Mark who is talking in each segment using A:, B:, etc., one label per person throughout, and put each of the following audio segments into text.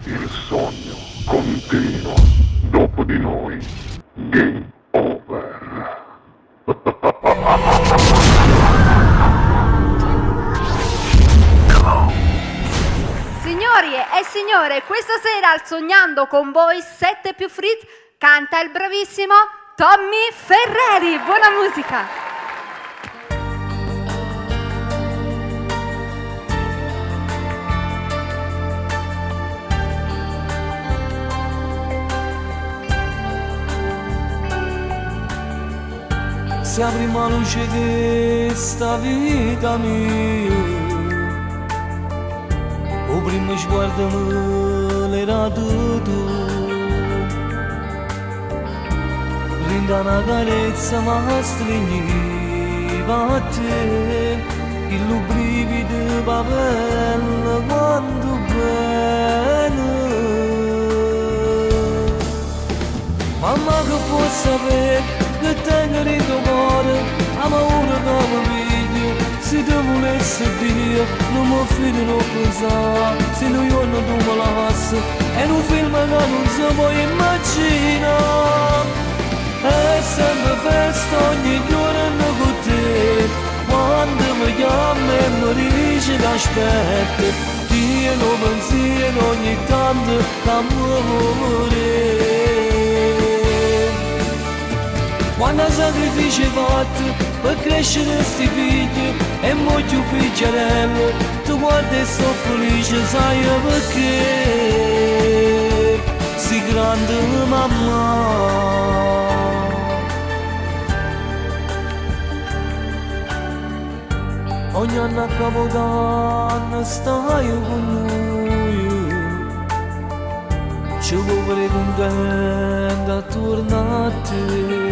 A: Il sogno continua. Dopo di noi, game over.
B: Signori e signore, questa sera al Sognando con voi 7 più Fritz canta il bravissimo Tommy Ferreri. Buona musica!
C: Se la prima luce che sta vita mia, o primo sguardo me l'hai dato tu, rinda una carezza ma stringiva a te, il brivido papello quanto bene. Mamma che può sapere che tengo in tuo cuore, ama ora che mi pigli, se ti volessi Dio, non mi fido non pensare, se non io non tu me la passi, è un film che non si può immaginare, è sempre festa ogni giorno con te, quando mi chiami e mi dici che aspetti, Dio pensiero ogni tanto d'amore. Quando sacrifici fatti per crescere sti figli e molti figliarello, tu guardi e sto felice, sai perché? Si grande mamma. Ogni anno a Capodanno stai con noi, ci vuole contento a tornare a te.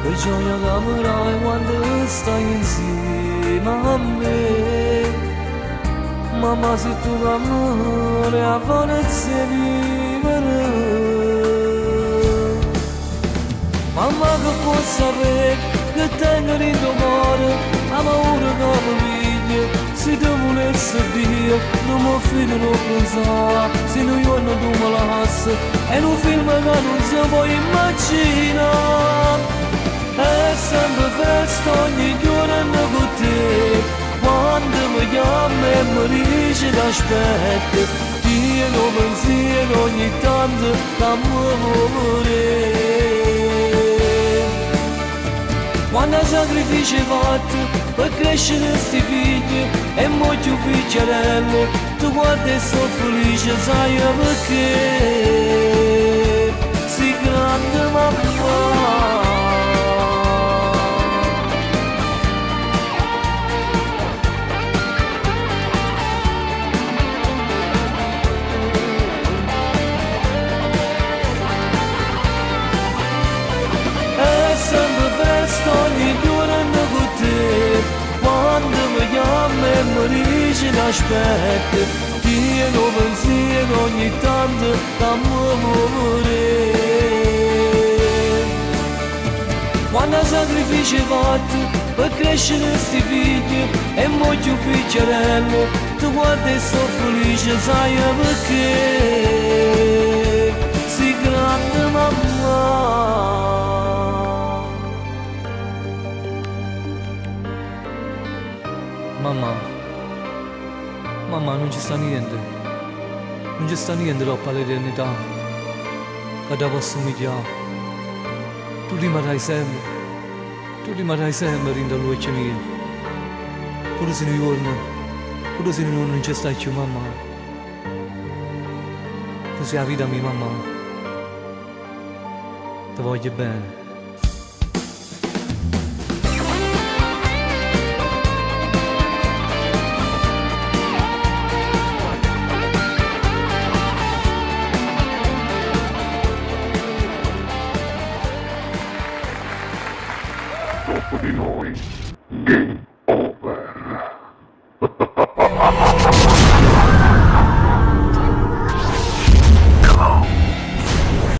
C: Per gioia camerai quando stai insieme a me. Mamma se tu camere a forza vivere. Mamma che può sapere che tengo in tuo cuore, ama ora che mi pigli, se ti volessi Dio, non mi fido non pensare, se non io non tu me la passi, è un film che non si può immaginare. È sempre festa ogni giorno con te, quando mi chiami e mi dici che aspetti, Dio pensiero ogni tanto d'amore. Quando sacrifici fatti per crescere sti figli e molti figliarello, tu guardi e sto felice, sai perché? Si grande mamma. Ogni giorno con te, quando mi chiami e mi dici che aspetti, Dio pensiero ogni tanto d'amore. Quando sacrifici fatti per crescere sti figli e molti figliarello, tu guardi e sto felice, sai perché? Si grande mamma. Mamma, non ci sta niente, non ci sta niente troppo all'eternità, che da posso umiliare. Tu rimarrai sempre in da luce mia, pure se non giorno, pure se non ci stai più mamma, tu sei la vita mia mamma, ti voglio bene.
A: Dopo di noi, game